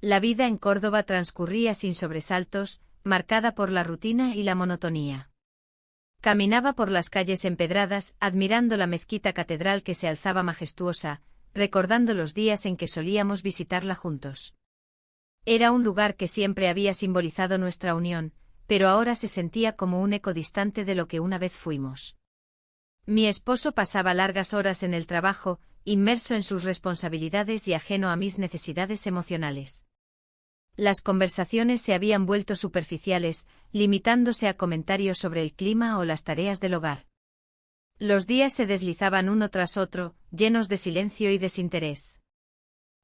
La vida en Córdoba transcurría sin sobresaltos, marcada por la rutina y la monotonía. Caminaba por las calles empedradas, admirando la mezquita catedral que se alzaba majestuosa, recordando los días en que solíamos visitarla juntos. Era un lugar que siempre había simbolizado nuestra unión, pero ahora se sentía como un eco distante de lo que una vez fuimos. Mi esposo pasaba largas horas en el trabajo, inmerso en sus responsabilidades y ajeno a mis necesidades emocionales. Las conversaciones se habían vuelto superficiales, limitándose a comentarios sobre el clima o las tareas del hogar. Los días se deslizaban uno tras otro, llenos de silencio y desinterés.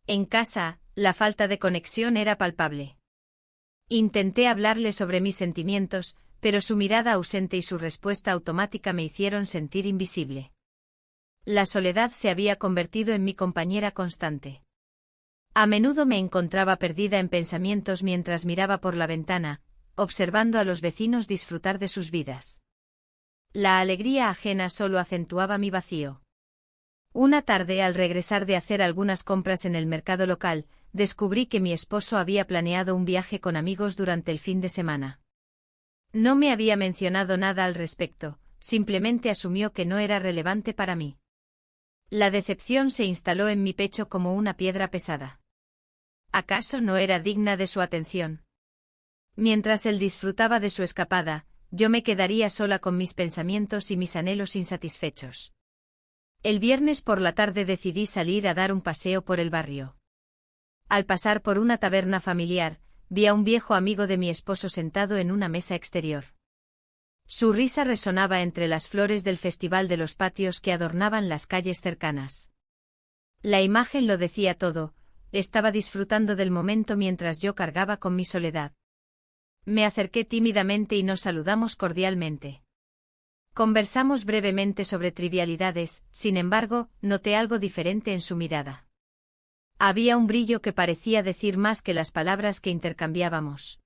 En casa, la falta de conexión era palpable. Intenté hablarle sobre mis sentimientos, pero su mirada ausente y su respuesta automática me hicieron sentir invisible. La soledad se había convertido en mi compañera constante. A menudo me encontraba perdida en pensamientos mientras miraba por la ventana, observando a los vecinos disfrutar de sus vidas. La alegría ajena solo acentuaba mi vacío. Una tarde, al regresar de hacer algunas compras en el mercado local, descubrí que mi esposo había planeado un viaje con amigos durante el fin de semana. No me había mencionado nada al respecto, simplemente asumió que no era relevante para mí. La decepción se instaló en mi pecho como una piedra pesada. ¿Acaso no era digna de su atención? Mientras él disfrutaba de su escapada, yo me quedaría sola con mis pensamientos y mis anhelos insatisfechos. El viernes por la tarde decidí salir a dar un paseo por el barrio. Al pasar por una taberna familiar, vi a un viejo amigo de mi esposo sentado en una mesa exterior. Su risa resonaba entre las flores del festival de los patios que adornaban las calles cercanas. La imagen lo decía todo. Estaba disfrutando del momento mientras yo cargaba con mi soledad. Me acerqué tímidamente y nos saludamos cordialmente. Conversamos brevemente sobre trivialidades, sin embargo, noté algo diferente en su mirada. Había un brillo que parecía decir más que las palabras que intercambiábamos.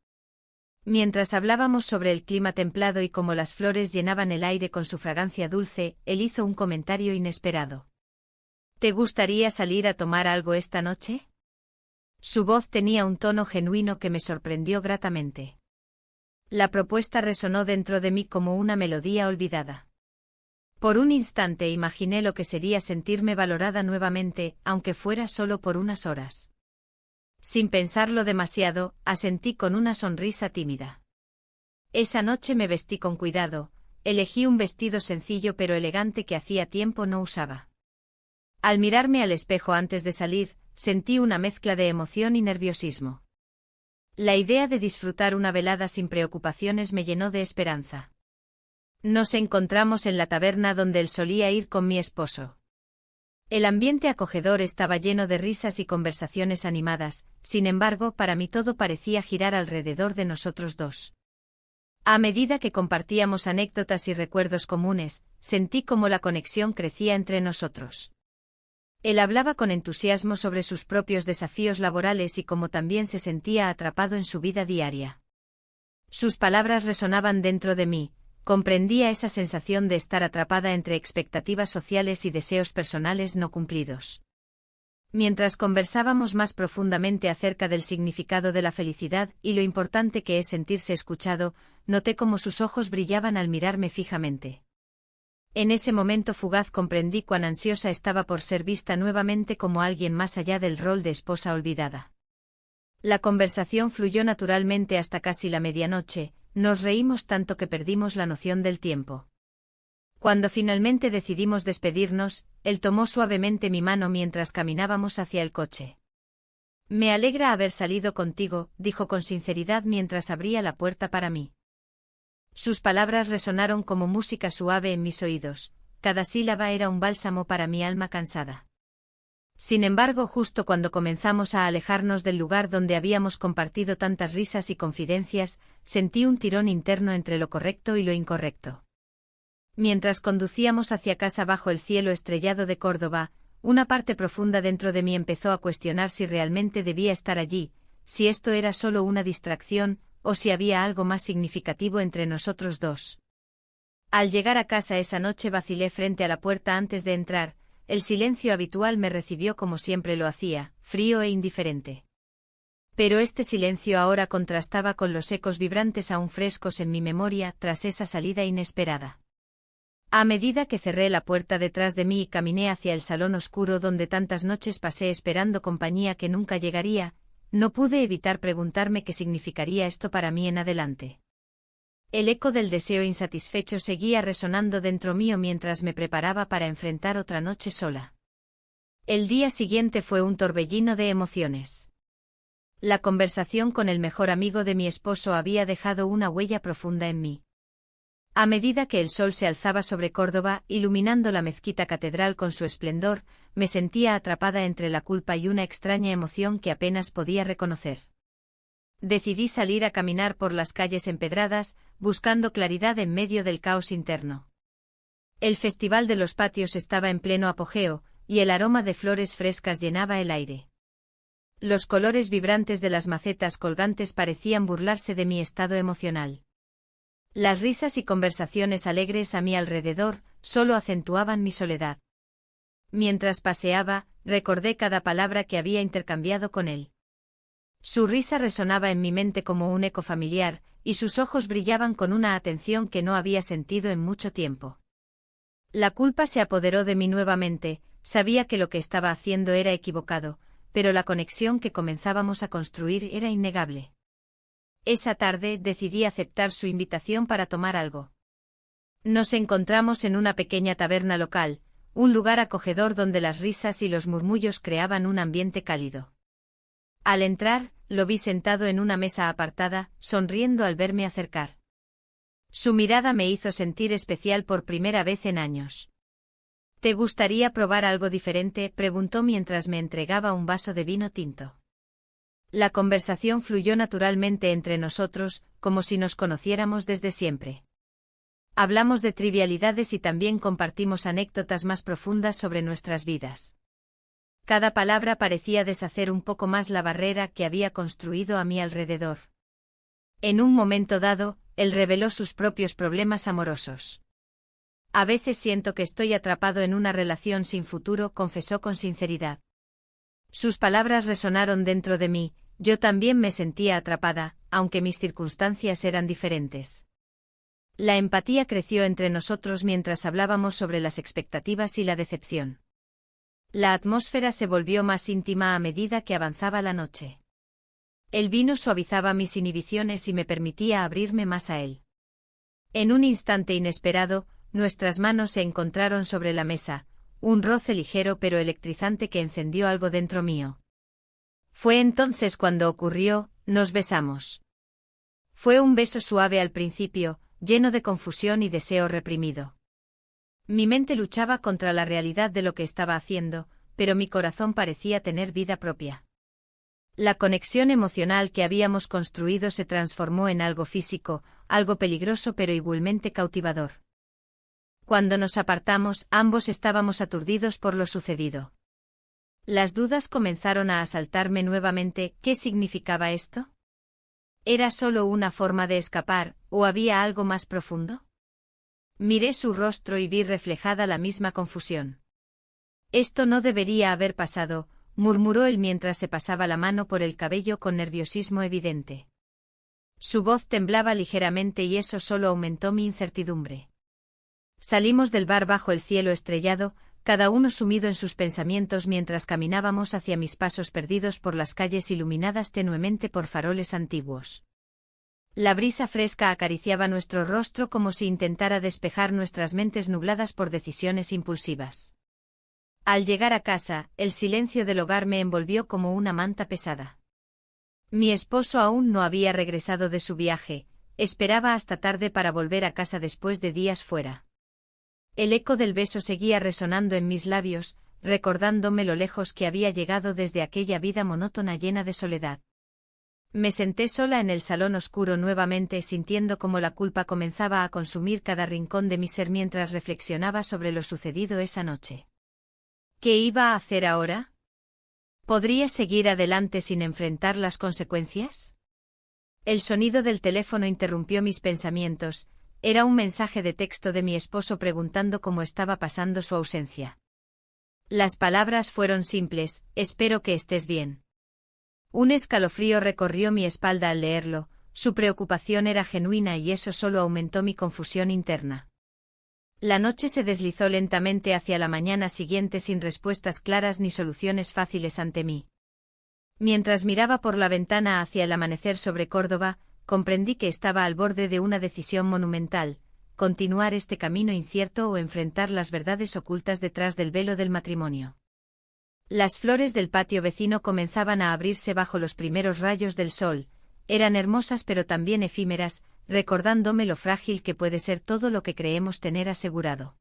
Mientras hablábamos sobre el clima templado y cómo las flores llenaban el aire con su fragancia dulce, él hizo un comentario inesperado. ¿Te gustaría salir a tomar algo esta noche? Su voz tenía un tono genuino que me sorprendió gratamente. La propuesta resonó dentro de mí como una melodía olvidada. Por un instante imaginé lo que sería sentirme valorada nuevamente, aunque fuera solo por unas horas. Sin pensarlo demasiado, asentí con una sonrisa tímida. Esa noche me vestí con cuidado, elegí un vestido sencillo pero elegante que hacía tiempo no usaba. Al mirarme al espejo antes de salir, sentí una mezcla de emoción y nerviosismo. La idea de disfrutar una velada sin preocupaciones me llenó de esperanza. Nos encontramos en la taberna donde él solía ir con mi esposo. El ambiente acogedor estaba lleno de risas y conversaciones animadas, sin embargo, para mí todo parecía girar alrededor de nosotros dos. A medida que compartíamos anécdotas y recuerdos comunes, sentí cómo la conexión crecía entre nosotros. Él hablaba con entusiasmo sobre sus propios desafíos laborales y cómo también se sentía atrapado en su vida diaria. Sus palabras resonaban dentro de mí, comprendía esa sensación de estar atrapada entre expectativas sociales y deseos personales no cumplidos. Mientras conversábamos más profundamente acerca del significado de la felicidad y lo importante que es sentirse escuchado, noté cómo sus ojos brillaban al mirarme fijamente. En ese momento fugaz comprendí cuán ansiosa estaba por ser vista nuevamente como alguien más allá del rol de esposa olvidada. La conversación fluyó naturalmente hasta casi la medianoche, nos reímos tanto que perdimos la noción del tiempo. Cuando finalmente decidimos despedirnos, él tomó suavemente mi mano mientras caminábamos hacia el coche. Me alegra haber salido contigo, dijo con sinceridad mientras abría la puerta para mí. Sus palabras resonaron como música suave en mis oídos, cada sílaba era un bálsamo para mi alma cansada. Sin embargo, justo cuando comenzamos a alejarnos del lugar donde habíamos compartido tantas risas y confidencias, sentí un tirón interno entre lo correcto y lo incorrecto. Mientras conducíamos hacia casa bajo el cielo estrellado de Córdoba, una parte profunda dentro de mí empezó a cuestionar si realmente debía estar allí, si esto era solo una distracción, o si había algo más significativo entre nosotros dos. Al llegar a casa esa noche vacilé frente a la puerta antes de entrar, el silencio habitual me recibió como siempre lo hacía, frío e indiferente. Pero este silencio ahora contrastaba con los ecos vibrantes aún frescos en mi memoria tras esa salida inesperada. A medida que cerré la puerta detrás de mí y caminé hacia el salón oscuro donde tantas noches pasé esperando compañía que nunca llegaría, no pude evitar preguntarme qué significaría esto para mí en adelante. El eco del deseo insatisfecho seguía resonando dentro mío mientras me preparaba para enfrentar otra noche sola. El día siguiente fue un torbellino de emociones. La conversación con el mejor amigo de mi esposo había dejado una huella profunda en mí. A medida que el sol se alzaba sobre Córdoba, iluminando la mezquita catedral con su esplendor, me sentía atrapada entre la culpa y una extraña emoción que apenas podía reconocer. Decidí salir a caminar por las calles empedradas, buscando claridad en medio del caos interno. El Festival de los Patios estaba en pleno apogeo, y el aroma de flores frescas llenaba el aire. Los colores vibrantes de las macetas colgantes parecían burlarse de mi estado emocional. Las risas y conversaciones alegres a mi alrededor solo acentuaban mi soledad. Mientras paseaba, recordé cada palabra que había intercambiado con él. Su risa resonaba en mi mente como un eco familiar, y sus ojos brillaban con una atención que no había sentido en mucho tiempo. La culpa se apoderó de mí nuevamente, sabía que lo que estaba haciendo era equivocado, pero la conexión que comenzábamos a construir era innegable. Esa tarde decidí aceptar su invitación para tomar algo. Nos encontramos en una pequeña taberna local, un lugar acogedor donde las risas y los murmullos creaban un ambiente cálido. Al entrar, lo vi sentado en una mesa apartada, sonriendo al verme acercar. Su mirada me hizo sentir especial por primera vez en años. ¿Te gustaría probar algo diferente?, preguntó mientras me entregaba un vaso de vino tinto. La conversación fluyó naturalmente entre nosotros, como si nos conociéramos desde siempre. Hablamos de trivialidades y también compartimos anécdotas más profundas sobre nuestras vidas. Cada palabra parecía deshacer un poco más la barrera que había construido a mi alrededor. En un momento dado, él reveló sus propios problemas amorosos. A veces siento que estoy atrapado en una relación sin futuro, confesó con sinceridad. Sus palabras resonaron dentro de mí, yo también me sentía atrapada, aunque mis circunstancias eran diferentes. La empatía creció entre nosotros mientras hablábamos sobre las expectativas y la decepción. La atmósfera se volvió más íntima a medida que avanzaba la noche. El vino suavizaba mis inhibiciones y me permitía abrirme más a él. En un instante inesperado, nuestras manos se encontraron sobre la mesa, un roce ligero pero electrizante que encendió algo dentro mío. Fue entonces cuando ocurrió, nos besamos. Fue un beso suave al principio, lleno de confusión y deseo reprimido. Mi mente luchaba contra la realidad de lo que estaba haciendo, pero mi corazón parecía tener vida propia. La conexión emocional que habíamos construido se transformó en algo físico, algo peligroso pero igualmente cautivador. Cuando nos apartamos, ambos estábamos aturdidos por lo sucedido. Las dudas comenzaron a asaltarme nuevamente. ¿Qué significaba esto? ¿Era solo una forma de escapar, o había algo más profundo? Miré su rostro y vi reflejada la misma confusión. Esto no debería haber pasado, murmuró él mientras se pasaba la mano por el cabello con nerviosismo evidente. Su voz temblaba ligeramente y eso solo aumentó mi incertidumbre. Salimos del bar bajo el cielo estrellado, cada uno sumido en sus pensamientos mientras caminábamos hacia mis pasos perdidos por las calles iluminadas tenuemente por faroles antiguos. La brisa fresca acariciaba nuestro rostro como si intentara despejar nuestras mentes nubladas por decisiones impulsivas. Al llegar a casa, el silencio del hogar me envolvió como una manta pesada. Mi esposo aún no había regresado de su viaje, esperaba hasta tarde para volver a casa después de días fuera. El eco del beso seguía resonando en mis labios, recordándome lo lejos que había llegado desde aquella vida monótona llena de soledad. Me senté sola en el salón oscuro nuevamente sintiendo cómo la culpa comenzaba a consumir cada rincón de mi ser mientras reflexionaba sobre lo sucedido esa noche. ¿Qué iba a hacer ahora? ¿Podría seguir adelante sin enfrentar las consecuencias? El sonido del teléfono interrumpió mis pensamientos. Era un mensaje de texto de mi esposo preguntando cómo estaba pasando su ausencia. Las palabras fueron simples: espero que estés bien. Un escalofrío recorrió mi espalda al leerlo, su preocupación era genuina y eso solo aumentó mi confusión interna. La noche se deslizó lentamente hacia la mañana siguiente sin respuestas claras ni soluciones fáciles ante mí. Mientras miraba por la ventana hacia el amanecer sobre Córdoba, comprendí que estaba al borde de una decisión monumental: continuar este camino incierto o enfrentar las verdades ocultas detrás del velo del matrimonio. Las flores del patio vecino comenzaban a abrirse bajo los primeros rayos del sol, eran hermosas pero también efímeras, recordándome lo frágil que puede ser todo lo que creemos tener asegurado.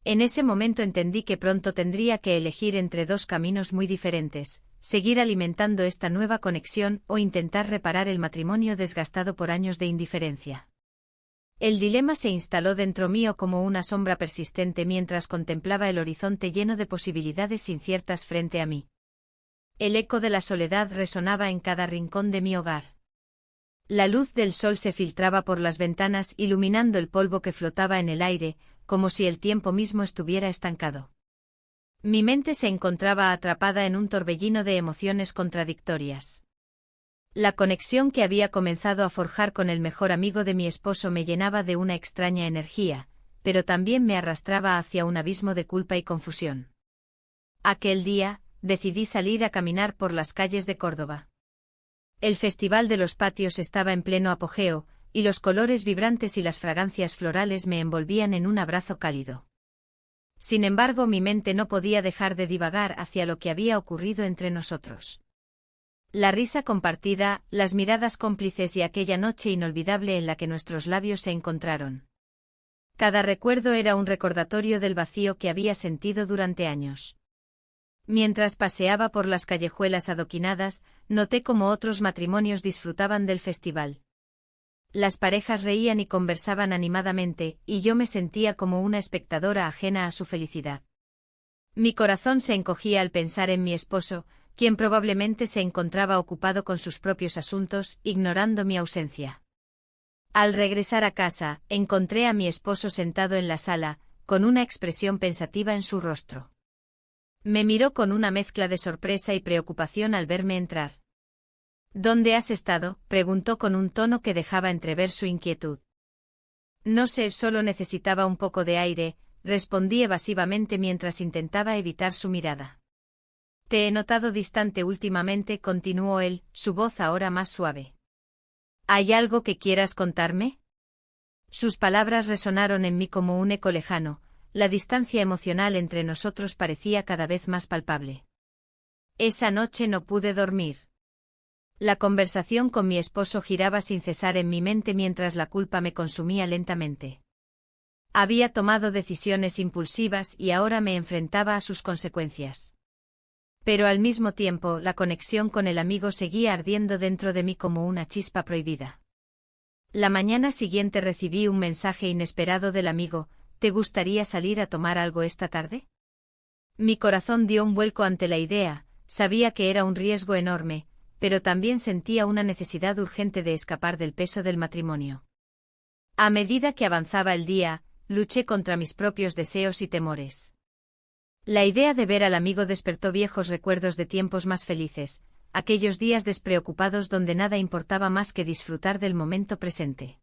En ese momento entendí que pronto tendría que elegir entre dos caminos muy diferentes: seguir alimentando esta nueva conexión o intentar reparar el matrimonio desgastado por años de indiferencia. El dilema se instaló dentro mío como una sombra persistente mientras contemplaba el horizonte lleno de posibilidades inciertas frente a mí. El eco de la soledad resonaba en cada rincón de mi hogar. La luz del sol se filtraba por las ventanas iluminando el polvo que flotaba en el aire, como si el tiempo mismo estuviera estancado. Mi mente se encontraba atrapada en un torbellino de emociones contradictorias. La conexión que había comenzado a forjar con el mejor amigo de mi esposo me llenaba de una extraña energía, pero también me arrastraba hacia un abismo de culpa y confusión. Aquel día, decidí salir a caminar por las calles de Córdoba. El Festival de los Patios estaba en pleno apogeo, y los colores vibrantes y las fragancias florales me envolvían en un abrazo cálido. Sin embargo, mi mente no podía dejar de divagar hacia lo que había ocurrido entre nosotros. La risa compartida, las miradas cómplices y aquella noche inolvidable en la que nuestros labios se encontraron. Cada recuerdo era un recordatorio del vacío que había sentido durante años. Mientras paseaba por las callejuelas adoquinadas, noté cómo otros matrimonios disfrutaban del festival. Las parejas reían y conversaban animadamente, y yo me sentía como una espectadora ajena a su felicidad. Mi corazón se encogía al pensar en mi esposo, quien probablemente se encontraba ocupado con sus propios asuntos, ignorando mi ausencia. Al regresar a casa, encontré a mi esposo sentado en la sala, con una expresión pensativa en su rostro. Me miró con una mezcla de sorpresa y preocupación al verme entrar. ¿Dónde has estado?, preguntó con un tono que dejaba entrever su inquietud. No sé, solo necesitaba un poco de aire, respondí evasivamente mientras intentaba evitar su mirada. Te he notado distante últimamente, continuó él, su voz ahora más suave. ¿Hay algo que quieras contarme? Sus palabras resonaron en mí como un eco lejano, la distancia emocional entre nosotros parecía cada vez más palpable. Esa noche no pude dormir. La conversación con mi esposo giraba sin cesar en mi mente mientras la culpa me consumía lentamente. Había tomado decisiones impulsivas y ahora me enfrentaba a sus consecuencias. Pero al mismo tiempo, la conexión con el amigo seguía ardiendo dentro de mí como una chispa prohibida. La mañana siguiente recibí un mensaje inesperado del amigo: ¿te gustaría salir a tomar algo esta tarde? Mi corazón dio un vuelco ante la idea, sabía que era un riesgo enorme, pero también sentía una necesidad urgente de escapar del peso del matrimonio. A medida que avanzaba el día, luché contra mis propios deseos y temores. La idea de ver al amigo despertó viejos recuerdos de tiempos más felices, aquellos días despreocupados donde nada importaba más que disfrutar del momento presente.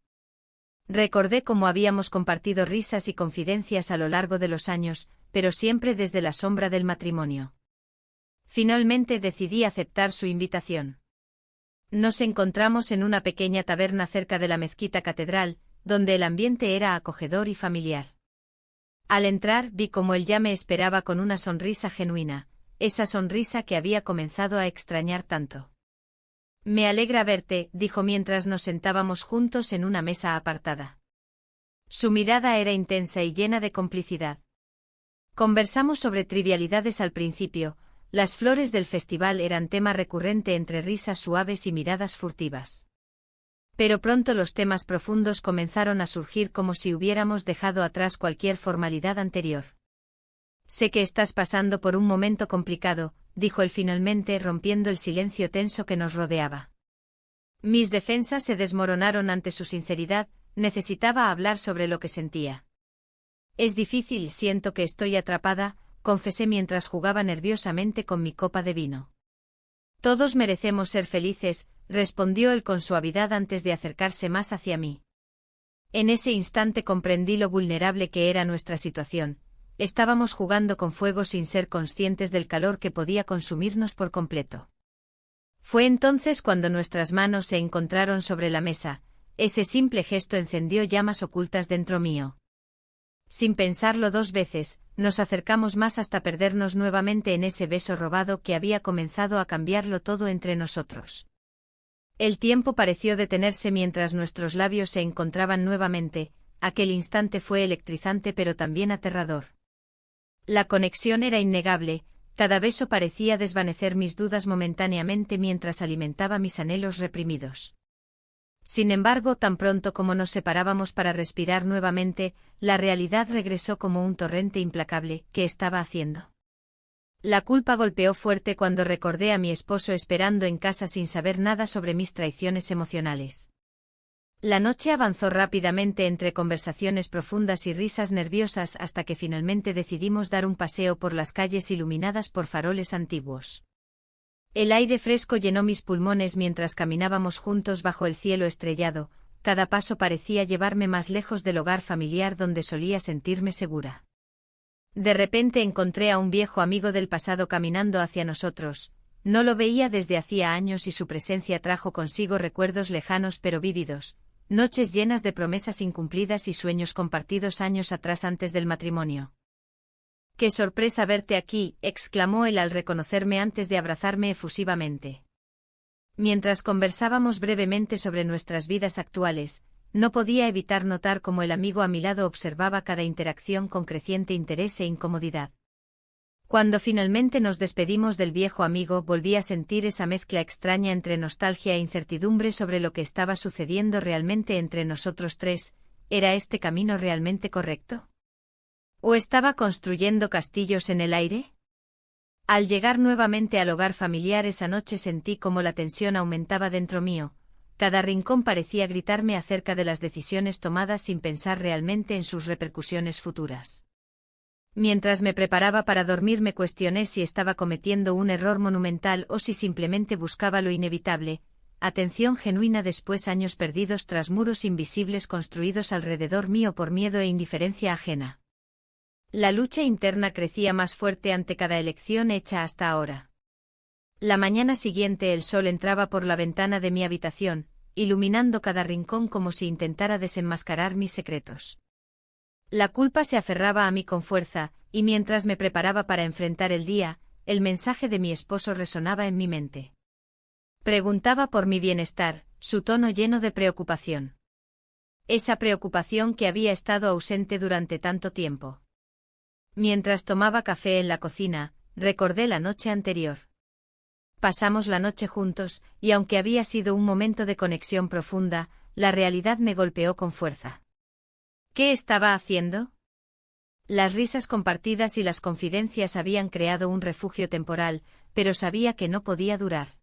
Recordé cómo habíamos compartido risas y confidencias a lo largo de los años, pero siempre desde la sombra del matrimonio. Finalmente decidí aceptar su invitación. Nos encontramos en una pequeña taberna cerca de la mezquita catedral, donde el ambiente era acogedor y familiar. Al entrar vi cómo él ya me esperaba con una sonrisa genuina, esa sonrisa que había comenzado a extrañar tanto. Me alegra verte, dijo mientras nos sentábamos juntos en una mesa apartada. Su mirada era intensa y llena de complicidad. Conversamos sobre trivialidades al principio, las flores del festival eran tema recurrente entre risas suaves y miradas furtivas. Pero pronto los temas profundos comenzaron a surgir como si hubiéramos dejado atrás cualquier formalidad anterior. Sé que estás pasando por un momento complicado, dijo él finalmente rompiendo el silencio tenso que nos rodeaba. Mis defensas se desmoronaron ante su sinceridad, necesitaba hablar sobre lo que sentía. Es difícil, siento que estoy atrapada, confesé mientras jugaba nerviosamente con mi copa de vino. Todos merecemos ser felices, respondió él con suavidad antes de acercarse más hacia mí. En ese instante comprendí lo vulnerable que era nuestra situación. Estábamos jugando con fuego sin ser conscientes del calor que podía consumirnos por completo. Fue entonces cuando nuestras manos se encontraron sobre la mesa. Ese simple gesto encendió llamas ocultas dentro mío. Sin pensarlo dos veces, nos acercamos más hasta perdernos nuevamente en ese beso robado que había comenzado a cambiarlo todo entre nosotros. El tiempo pareció detenerse mientras nuestros labios se encontraban nuevamente. Aquel instante fue electrizante pero también aterrador. La conexión era innegable, cada beso parecía desvanecer mis dudas momentáneamente mientras alimentaba mis anhelos reprimidos. Sin embargo, tan pronto como nos separábamos para respirar nuevamente, la realidad regresó como un torrente implacable. ¿Qué estaba haciendo? La culpa golpeó fuerte cuando recordé a mi esposo esperando en casa sin saber nada sobre mis traiciones emocionales. La noche avanzó rápidamente entre conversaciones profundas y risas nerviosas hasta que finalmente decidimos dar un paseo por las calles iluminadas por faroles antiguos. El aire fresco llenó mis pulmones mientras caminábamos juntos bajo el cielo estrellado. Cada paso parecía llevarme más lejos del hogar familiar donde solía sentirme segura. De repente encontré a un viejo amigo del pasado caminando hacia nosotros. No lo veía desde hacía años y su presencia trajo consigo recuerdos lejanos pero vívidos, noches llenas de promesas incumplidas y sueños compartidos años atrás antes del matrimonio. «¡Qué sorpresa verte aquí!», exclamó él al reconocerme antes de abrazarme efusivamente. Mientras conversábamos brevemente sobre nuestras vidas actuales, no podía evitar notar cómo el amigo a mi lado observaba cada interacción con creciente interés e incomodidad. Cuando finalmente nos despedimos del viejo amigo, volví a sentir esa mezcla extraña entre nostalgia e incertidumbre sobre lo que estaba sucediendo realmente entre nosotros tres. ¿Era este camino realmente correcto? ¿O estaba construyendo castillos en el aire? Al llegar nuevamente al hogar familiar esa noche sentí cómo la tensión aumentaba dentro mío. Cada rincón parecía gritarme acerca de las decisiones tomadas sin pensar realmente en sus repercusiones futuras. Mientras me preparaba para dormir me cuestioné si estaba cometiendo un error monumental o si simplemente buscaba lo inevitable, atención genuina después años perdidos tras muros invisibles construidos alrededor mío por miedo e indiferencia ajena. La lucha interna crecía más fuerte ante cada elección hecha hasta ahora. La mañana siguiente el sol entraba por la ventana de mi habitación, iluminando cada rincón como si intentara desenmascarar mis secretos. La culpa se aferraba a mí con fuerza, y mientras me preparaba para enfrentar el día, el mensaje de mi esposo resonaba en mi mente. Preguntaba por mi bienestar, su tono lleno de preocupación. Esa preocupación que había estado ausente durante tanto tiempo. Mientras tomaba café en la cocina, recordé la noche anterior. Pasamos la noche juntos, y aunque había sido un momento de conexión profunda, la realidad me golpeó con fuerza. ¿Qué estaba haciendo? Las risas compartidas y las confidencias habían creado un refugio temporal, pero sabía que no podía durar.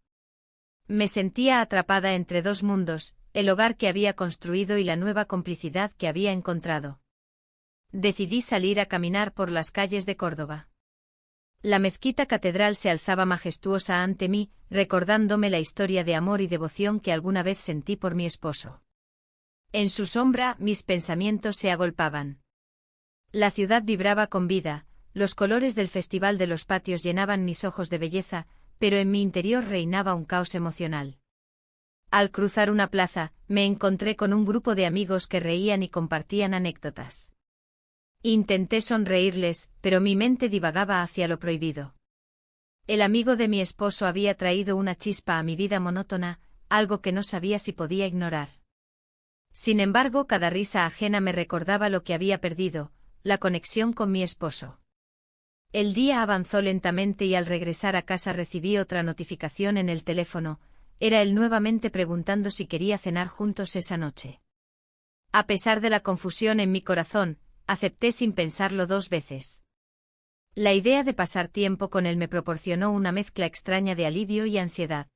Me sentía atrapada entre dos mundos, el hogar que había construido y la nueva complicidad que había encontrado. Decidí salir a caminar por las calles de Córdoba. La mezquita catedral se alzaba majestuosa ante mí, recordándome la historia de amor y devoción que alguna vez sentí por mi esposo. En su sombra, mis pensamientos se agolpaban. La ciudad vibraba con vida, los colores del Festival de los Patios llenaban mis ojos de belleza, pero en mi interior reinaba un caos emocional. Al cruzar una plaza, me encontré con un grupo de amigos que reían y compartían anécdotas. Intenté sonreírles, pero mi mente divagaba hacia lo prohibido. El amigo de mi esposo había traído una chispa a mi vida monótona, algo que no sabía si podía ignorar. Sin embargo, cada risa ajena me recordaba lo que había perdido, la conexión con mi esposo. El día avanzó lentamente y al regresar a casa recibí otra notificación en el teléfono. Era él nuevamente preguntando si quería cenar juntos esa noche. A pesar de la confusión en mi corazón, acepté sin pensarlo dos veces. La idea de pasar tiempo con él me proporcionó una mezcla extraña de alivio y ansiedad.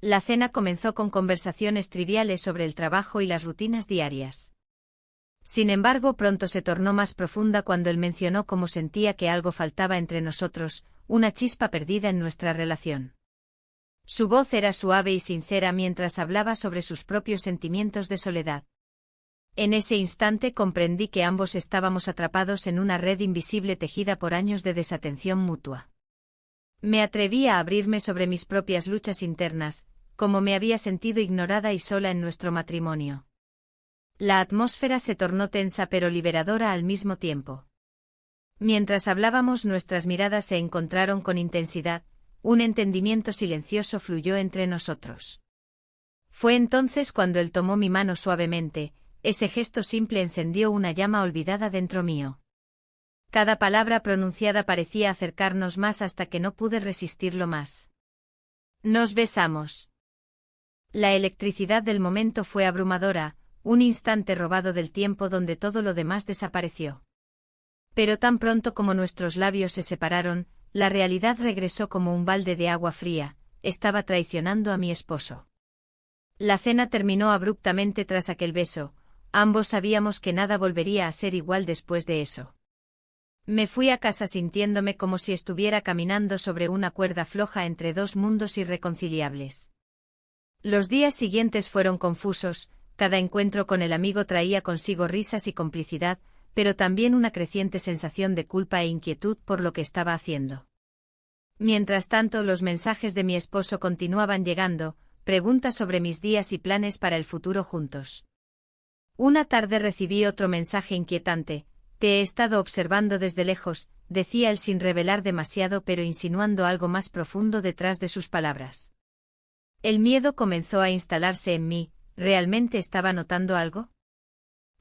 La cena comenzó con conversaciones triviales sobre el trabajo y las rutinas diarias. Sin embargo, pronto se tornó más profunda cuando él mencionó cómo sentía que algo faltaba entre nosotros, una chispa perdida en nuestra relación. Su voz era suave y sincera mientras hablaba sobre sus propios sentimientos de soledad. En ese instante comprendí que ambos estábamos atrapados en una red invisible tejida por años de desatención mutua. Me atreví a abrirme sobre mis propias luchas internas, como me había sentido ignorada y sola en nuestro matrimonio. La atmósfera se tornó tensa pero liberadora al mismo tiempo. Mientras hablábamos, nuestras miradas se encontraron con intensidad, un entendimiento silencioso fluyó entre nosotros. Fue entonces cuando él tomó mi mano suavemente, ese gesto simple encendió una llama olvidada dentro mío. Cada palabra pronunciada parecía acercarnos más hasta que no pude resistirlo más. Nos besamos. La electricidad del momento fue abrumadora, un instante robado del tiempo donde todo lo demás desapareció. Pero tan pronto como nuestros labios se separaron, la realidad regresó como un balde de agua fría, estaba traicionando a mi esposo. La cena terminó abruptamente tras aquel beso, ambos sabíamos que nada volvería a ser igual después de eso. Me fui a casa sintiéndome como si estuviera caminando sobre una cuerda floja entre dos mundos irreconciliables. Los días siguientes fueron confusos, cada encuentro con el amigo traía consigo risas y complicidad, pero también una creciente sensación de culpa e inquietud por lo que estaba haciendo. Mientras tanto, los mensajes de mi esposo continuaban llegando, preguntas sobre mis días y planes para el futuro juntos. Una tarde recibí otro mensaje inquietante. Te he estado observando desde lejos, decía él sin revelar demasiado pero insinuando algo más profundo detrás de sus palabras. El miedo comenzó a instalarse en mí, ¿realmente estaba notando algo?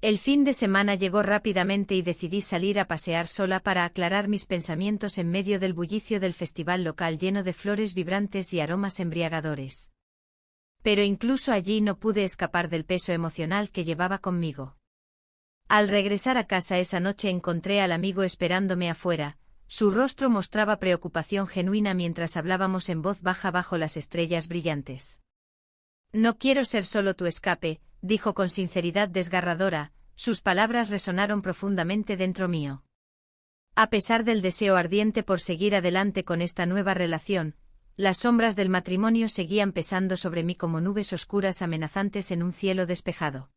El fin de semana llegó rápidamente y decidí salir a pasear sola para aclarar mis pensamientos en medio del bullicio del festival local lleno de flores vibrantes y aromas embriagadores. Pero incluso allí no pude escapar del peso emocional que llevaba conmigo. Al regresar a casa esa noche encontré al amigo esperándome afuera, su rostro mostraba preocupación genuina mientras hablábamos en voz baja bajo las estrellas brillantes. No quiero ser solo tu escape, dijo con sinceridad desgarradora, sus palabras resonaron profundamente dentro mío. A pesar del deseo ardiente por seguir adelante con esta nueva relación, las sombras del matrimonio seguían pesando sobre mí como nubes oscuras amenazantes en un cielo despejado.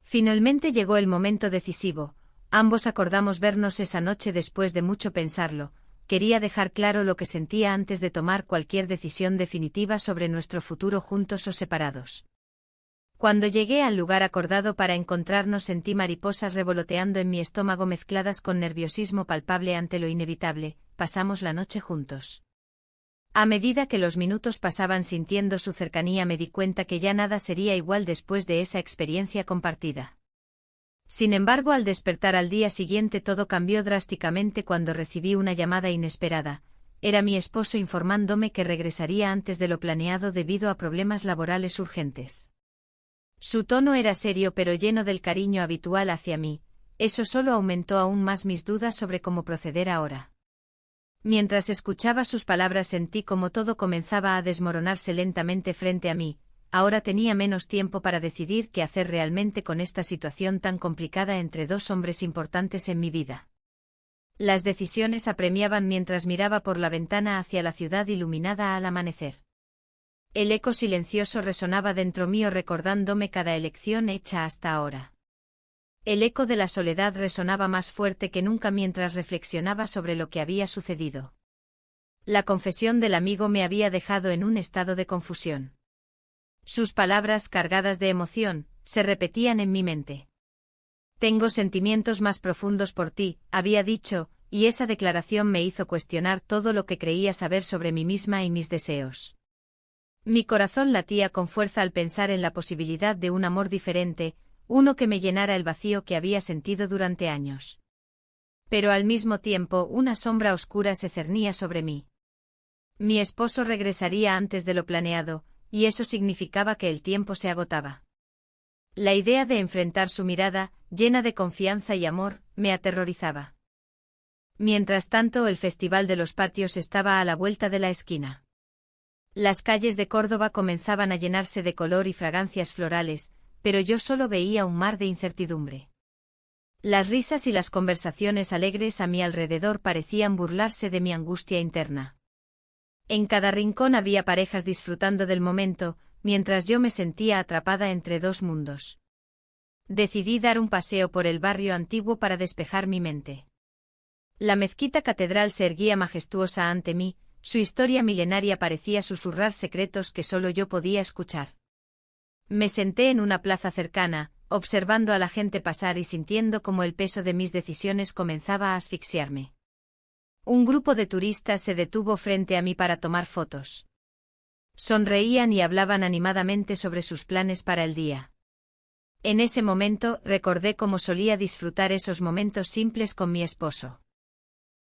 Finalmente llegó el momento decisivo, ambos acordamos vernos esa noche después de mucho pensarlo, quería dejar claro lo que sentía antes de tomar cualquier decisión definitiva sobre nuestro futuro juntos o separados. Cuando llegué al lugar acordado para encontrarnos sentí mariposas revoloteando en mi estómago mezcladas con nerviosismo palpable ante lo inevitable, pasamos la noche juntos. A medida que los minutos pasaban sintiendo su cercanía me di cuenta que ya nada sería igual después de esa experiencia compartida. Sin embargo, al despertar al día siguiente todo cambió drásticamente cuando recibí una llamada inesperada. Era mi esposo informándome que regresaría antes de lo planeado debido a problemas laborales urgentes. Su tono era serio pero lleno del cariño habitual hacia mí, eso solo aumentó aún más mis dudas sobre cómo proceder ahora. Mientras escuchaba sus palabras sentí como todo comenzaba a desmoronarse lentamente frente a mí, ahora tenía menos tiempo para decidir qué hacer realmente con esta situación tan complicada entre dos hombres importantes en mi vida. Las decisiones apremiaban mientras miraba por la ventana hacia la ciudad iluminada al amanecer. El eco silencioso resonaba dentro mío recordándome cada elección hecha hasta ahora. El eco de la soledad resonaba más fuerte que nunca mientras reflexionaba sobre lo que había sucedido. La confesión del amigo me había dejado en un estado de confusión. Sus palabras cargadas de emoción se repetían en mi mente. Tengo sentimientos más profundos por ti, había dicho, y esa declaración me hizo cuestionar todo lo que creía saber sobre mí misma y mis deseos. Mi corazón latía con fuerza al pensar en la posibilidad de un amor diferente, uno que me llenara el vacío que había sentido durante años. Pero al mismo tiempo una sombra oscura se cernía sobre mí. Mi esposo regresaría antes de lo planeado, y eso significaba que el tiempo se agotaba. La idea de enfrentar su mirada, llena de confianza y amor, me aterrorizaba. Mientras tanto, el Festival de los Patios estaba a la vuelta de la esquina. Las calles de Córdoba comenzaban a llenarse de color y fragancias florales, pero yo solo veía un mar de incertidumbre. Las risas y las conversaciones alegres a mi alrededor parecían burlarse de mi angustia interna. En cada rincón había parejas disfrutando del momento, mientras yo me sentía atrapada entre dos mundos. Decidí dar un paseo por el barrio antiguo para despejar mi mente. La mezquita catedral se erguía majestuosa ante mí, su historia milenaria parecía susurrar secretos que solo yo podía escuchar. Me senté en una plaza cercana, observando a la gente pasar y sintiendo cómo el peso de mis decisiones comenzaba a asfixiarme. Un grupo de turistas se detuvo frente a mí para tomar fotos. Sonreían y hablaban animadamente sobre sus planes para el día. En ese momento recordé cómo solía disfrutar esos momentos simples con mi esposo.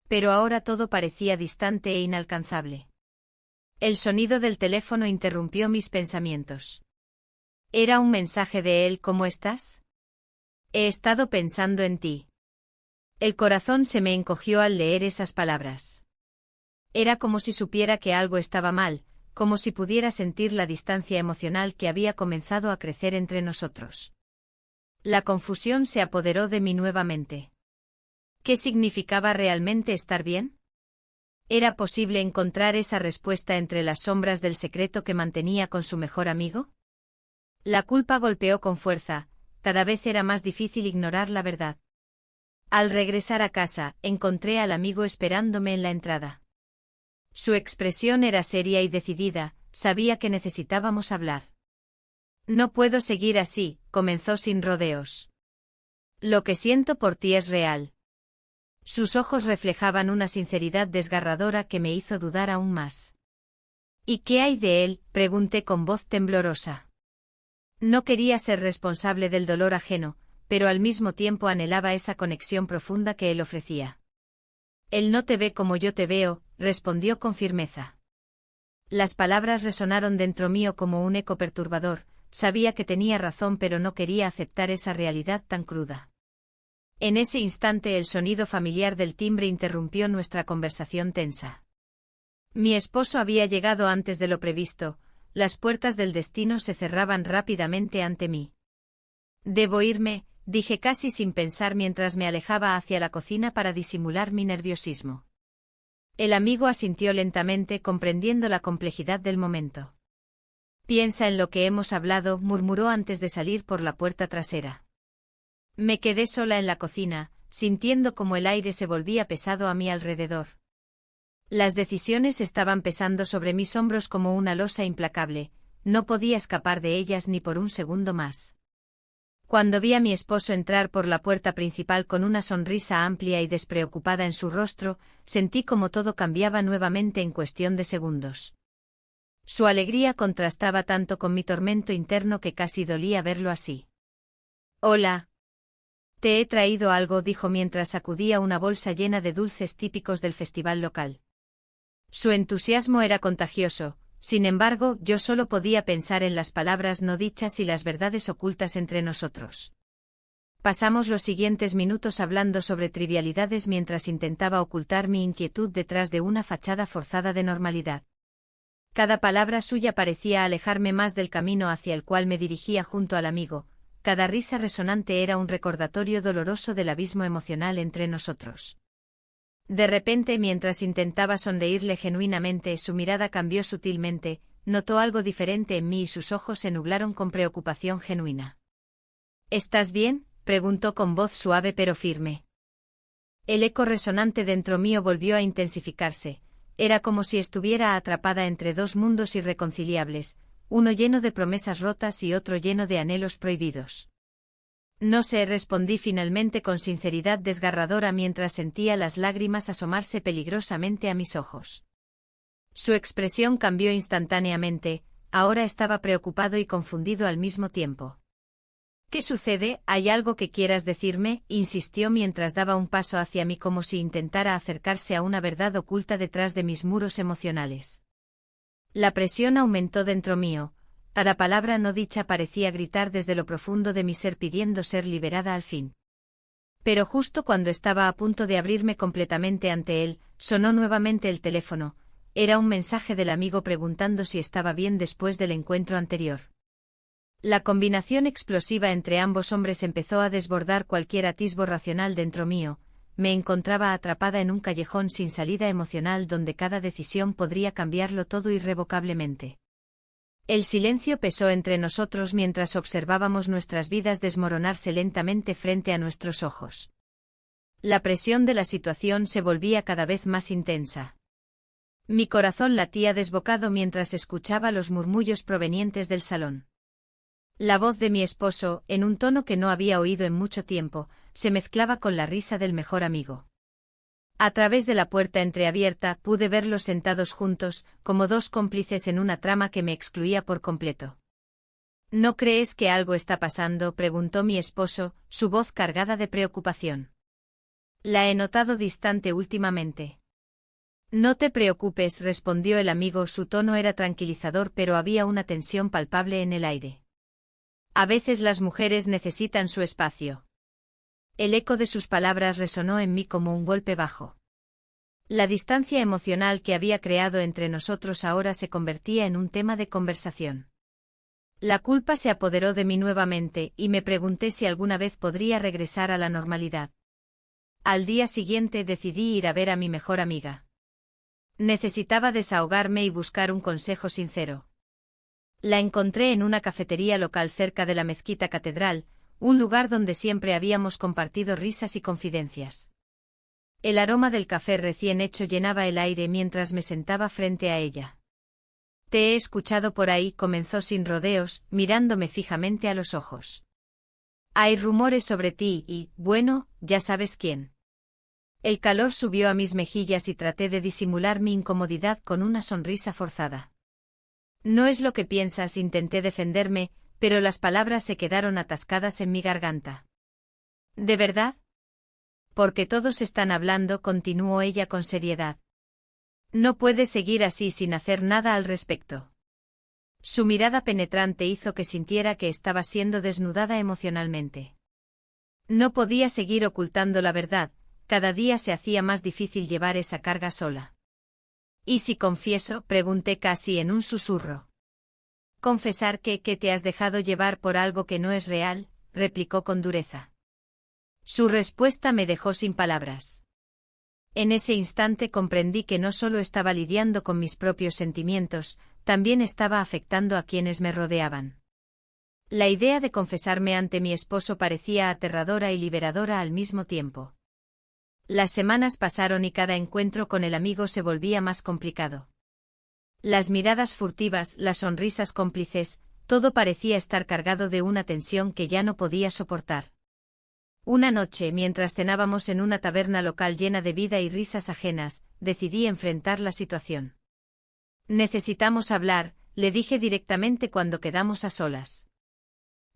Pero ahora todo parecía distante e inalcanzable. El sonido del teléfono interrumpió mis pensamientos. Era un mensaje de él: ¿cómo estás? He estado pensando en ti. El corazón se me encogió al leer esas palabras. Era como si supiera que algo estaba mal, como si pudiera sentir la distancia emocional que había comenzado a crecer entre nosotros. La confusión se apoderó de mí nuevamente. ¿Qué significaba realmente estar bien? ¿Era posible encontrar esa respuesta entre las sombras del secreto que mantenía con su mejor amigo? La culpa golpeó con fuerza, cada vez era más difícil ignorar la verdad. Al regresar a casa, encontré al amigo esperándome en la entrada. Su expresión era seria y decidida, sabía que necesitábamos hablar. No puedo seguir así, comenzó sin rodeos. Lo que siento por ti es real. Sus ojos reflejaban una sinceridad desgarradora que me hizo dudar aún más. ¿Y qué hay de él?, pregunté con voz temblorosa. No quería ser responsable del dolor ajeno, pero al mismo tiempo anhelaba esa conexión profunda que él ofrecía. Él no te ve como yo te veo, respondió con firmeza. Las palabras resonaron dentro mío como un eco perturbador, sabía que tenía razón pero no quería aceptar esa realidad tan cruda. En ese instante el sonido familiar del timbre interrumpió nuestra conversación tensa. Mi esposo había llegado antes de lo previsto, las puertas del destino se cerraban rápidamente ante mí. Debo irme, dije casi sin pensar mientras me alejaba hacia la cocina para disimular mi nerviosismo. El amigo asintió lentamente, comprendiendo la complejidad del momento. Piensa en lo que hemos hablado, murmuró antes de salir por la puerta trasera. Me quedé sola en la cocina, sintiendo como el aire se volvía pesado a mi alrededor. Las decisiones estaban pesando sobre mis hombros como una losa implacable, no podía escapar de ellas ni por un segundo más. Cuando vi a mi esposo entrar por la puerta principal con una sonrisa amplia y despreocupada en su rostro, sentí como todo cambiaba nuevamente en cuestión de segundos. Su alegría contrastaba tanto con mi tormento interno que casi dolía verlo así. Hola. Te he traído algo, dijo mientras sacudía una bolsa llena de dulces típicos del festival local. Su entusiasmo era contagioso, sin embargo, yo solo podía pensar en las palabras no dichas y las verdades ocultas entre nosotros. Pasamos los siguientes minutos hablando sobre trivialidades mientras intentaba ocultar mi inquietud detrás de una fachada forzada de normalidad. Cada palabra suya parecía alejarme más del camino hacia el cual me dirigía junto al amigo, cada risa resonante era un recordatorio doloroso del abismo emocional entre nosotros. De repente, mientras intentaba sonreírle genuinamente, su mirada cambió sutilmente, notó algo diferente en mí y sus ojos se nublaron con preocupación genuina. ¿Estás bien?, preguntó con voz suave pero firme. El eco resonante dentro mío volvió a intensificarse, era como si estuviera atrapada entre dos mundos irreconciliables, uno lleno de promesas rotas y otro lleno de anhelos prohibidos. No sé, respondí finalmente con sinceridad desgarradora mientras sentía las lágrimas asomarse peligrosamente a mis ojos. Su expresión cambió instantáneamente, ahora estaba preocupado y confundido al mismo tiempo. ¿Qué sucede? ¿Hay algo que quieras decirme?, insistió mientras daba un paso hacia mí como si intentara acercarse a una verdad oculta detrás de mis muros emocionales. La presión aumentó dentro mío. Cada palabra no dicha parecía gritar desde lo profundo de mi ser pidiendo ser liberada al fin. Pero justo cuando estaba a punto de abrirme completamente ante él, sonó nuevamente el teléfono. Era un mensaje del amigo preguntando si estaba bien después del encuentro anterior. La combinación explosiva entre ambos hombres empezó a desbordar cualquier atisbo racional dentro mío. me encontraba atrapada en un callejón sin salida emocional donde cada decisión podría cambiarlo todo irrevocablemente. El silencio pesó entre nosotros mientras observábamos nuestras vidas desmoronarse lentamente frente a nuestros ojos. La presión de la situación se volvía cada vez más intensa. Mi corazón latía desbocado mientras escuchaba los murmullos provenientes del salón. La voz de mi esposo, en un tono que no había oído en mucho tiempo, se mezclaba con la risa del mejor amigo. A través de la puerta entreabierta pude verlos sentados juntos, como dos cómplices en una trama que me excluía por completo. ¿No crees que algo está pasando?, preguntó mi esposo, su voz cargada de preocupación. La he notado distante últimamente. No te preocupes, respondió el amigo, su tono era tranquilizador pero había una tensión palpable en el aire. A veces las mujeres necesitan su espacio. El eco de sus palabras resonó en mí como un golpe bajo. La distancia emocional que había creado entre nosotros ahora se convertía en un tema de conversación. La culpa se apoderó de mí nuevamente y me pregunté si alguna vez podría regresar a la normalidad. Al día siguiente decidí ir a ver a mi mejor amiga. Necesitaba desahogarme y buscar un consejo sincero. La encontré en una cafetería local cerca de la mezquita catedral, un lugar donde siempre habíamos compartido risas y confidencias. El aroma del café recién hecho llenaba el aire mientras me sentaba frente a ella. Te he escuchado por ahí, comenzó sin rodeos, mirándome fijamente a los ojos. Hay rumores sobre ti y, bueno, ya sabes quién. El calor subió a mis mejillas y traté de disimular mi incomodidad con una sonrisa forzada. No es lo que piensas, intenté defenderme, pero las palabras se quedaron atascadas en mi garganta. ¿De verdad? Porque todos están hablando, continuó ella con seriedad. No puedes seguir así sin hacer nada al respecto. Su mirada penetrante hizo que sintiera que estaba siendo desnudada emocionalmente. No podía seguir ocultando la verdad, cada día se hacía más difícil llevar esa carga sola. ¿Y si confieso?, pregunté casi en un susurro. Confesar que te has dejado llevar por algo que no es real, replicó con dureza. Su respuesta me dejó sin palabras. En ese instante comprendí que no solo estaba lidiando con mis propios sentimientos, también estaba afectando a quienes me rodeaban. La idea de confesarme ante mi esposo parecía aterradora y liberadora al mismo tiempo. Las semanas pasaron y cada encuentro con el amigo se volvía más complicado. Las miradas furtivas, las sonrisas cómplices, todo parecía estar cargado de una tensión que ya no podía soportar. Una noche, mientras cenábamos en una taberna local llena de vida y risas ajenas, decidí enfrentar la situación. Necesitamos hablar, le dije directamente cuando quedamos a solas.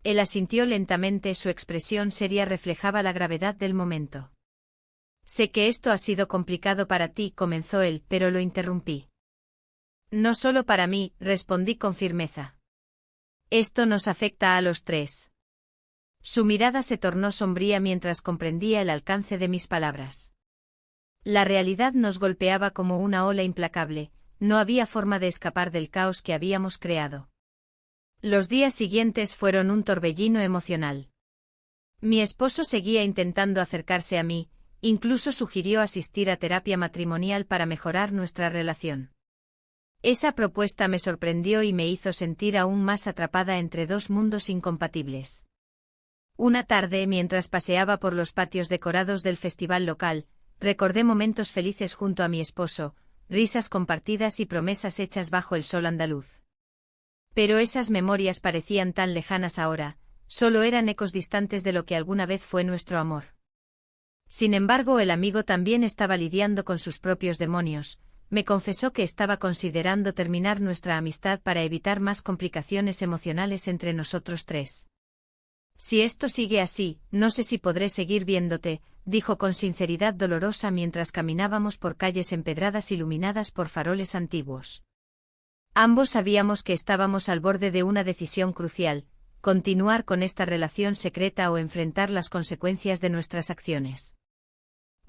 Él asintió lentamente, su expresión seria reflejaba la gravedad del momento. Sé que esto ha sido complicado para ti, comenzó él, pero lo interrumpí. No solo para mí, respondí con firmeza. Esto nos afecta a los tres. Su mirada se tornó sombría mientras comprendía el alcance de mis palabras. La realidad nos golpeaba como una ola implacable, no había forma de escapar del caos que habíamos creado. Los días siguientes fueron un torbellino emocional. Mi esposo seguía intentando acercarse a mí, incluso sugirió asistir a terapia matrimonial para mejorar nuestra relación. Esa propuesta me sorprendió y me hizo sentir aún más atrapada entre dos mundos incompatibles. Una tarde, mientras paseaba por los patios decorados del festival local, recordé momentos felices junto a mi esposo, risas compartidas y promesas hechas bajo el sol andaluz. Pero esas memorias parecían tan lejanas ahora, solo eran ecos distantes de lo que alguna vez fue nuestro amor. Sin embargo, el amigo también estaba lidiando con sus propios demonios. Me confesó que estaba considerando terminar nuestra amistad para evitar más complicaciones emocionales entre nosotros tres. Si esto sigue así, no sé si podré seguir viéndote, dijo con sinceridad dolorosa mientras caminábamos por calles empedradas iluminadas por faroles antiguos. Ambos sabíamos que estábamos al borde de una decisión crucial, continuar con esta relación secreta o enfrentar las consecuencias de nuestras acciones.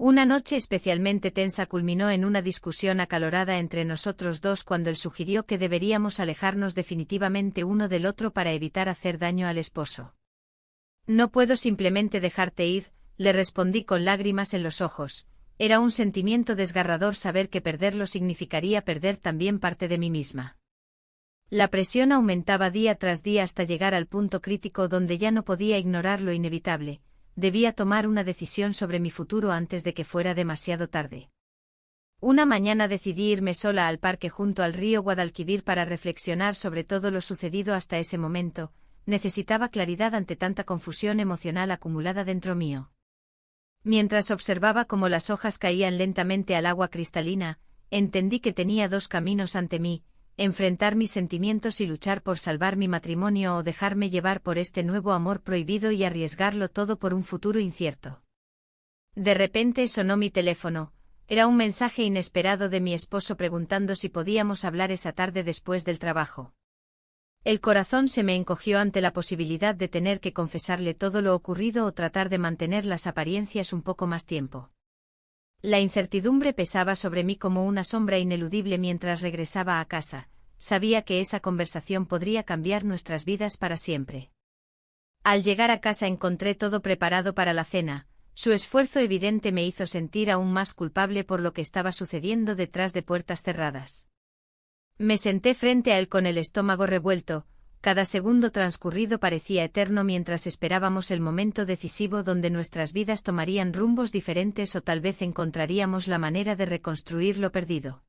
Una noche especialmente tensa culminó en una discusión acalorada entre nosotros dos cuando él sugirió que deberíamos alejarnos definitivamente uno del otro para evitar hacer daño al esposo. No puedo simplemente dejarte ir, le respondí con lágrimas en los ojos. Era un sentimiento desgarrador saber que perderlo significaría perder también parte de mí misma. La presión aumentaba día tras día hasta llegar al punto crítico donde ya no podía ignorar lo inevitable. Debía tomar una decisión sobre mi futuro antes de que fuera demasiado tarde. Una mañana decidí irme sola al parque junto al río Guadalquivir para reflexionar sobre todo lo sucedido hasta ese momento. Necesitaba claridad ante tanta confusión emocional acumulada dentro mío. Mientras observaba cómo las hojas caían lentamente al agua cristalina, entendí que tenía dos caminos ante mí: enfrentar mis sentimientos y luchar por salvar mi matrimonio, o dejarme llevar por este nuevo amor prohibido y arriesgarlo todo por un futuro incierto. De repente sonó mi teléfono. Era un mensaje inesperado de mi esposo preguntando si podíamos hablar esa tarde después del trabajo. El corazón se me encogió ante la posibilidad de tener que confesarle todo lo ocurrido o tratar de mantener las apariencias un poco más tiempo. La incertidumbre pesaba sobre mí como una sombra ineludible mientras regresaba a casa. Sabía que esa conversación podría cambiar nuestras vidas para siempre. Al llegar a casa encontré todo preparado para la cena. Su esfuerzo evidente me hizo sentir aún más culpable por lo que estaba sucediendo detrás de puertas cerradas. Me senté frente a él con el estómago revuelto. Cada segundo transcurrido parecía eterno mientras esperábamos el momento decisivo donde nuestras vidas tomarían rumbos diferentes o tal vez encontraríamos la manera de reconstruir lo perdido.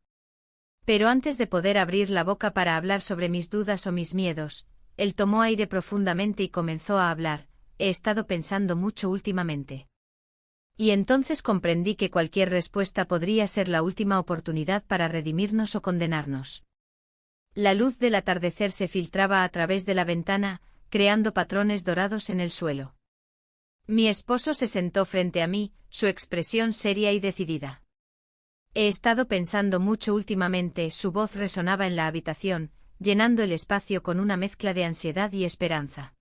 Pero antes de poder abrir la boca para hablar sobre mis dudas o mis miedos, él tomó aire profundamente y comenzó a hablar. He estado pensando mucho últimamente. Y entonces comprendí que cualquier respuesta podría ser la última oportunidad para redimirnos o condenarnos. La luz del atardecer se filtraba a través de la ventana, creando patrones dorados en el suelo. Mi esposo se sentó frente a mí, su expresión seria y decidida. He estado pensando mucho últimamente. Su voz resonaba en la habitación, llenando el espacio con una mezcla de ansiedad y esperanza.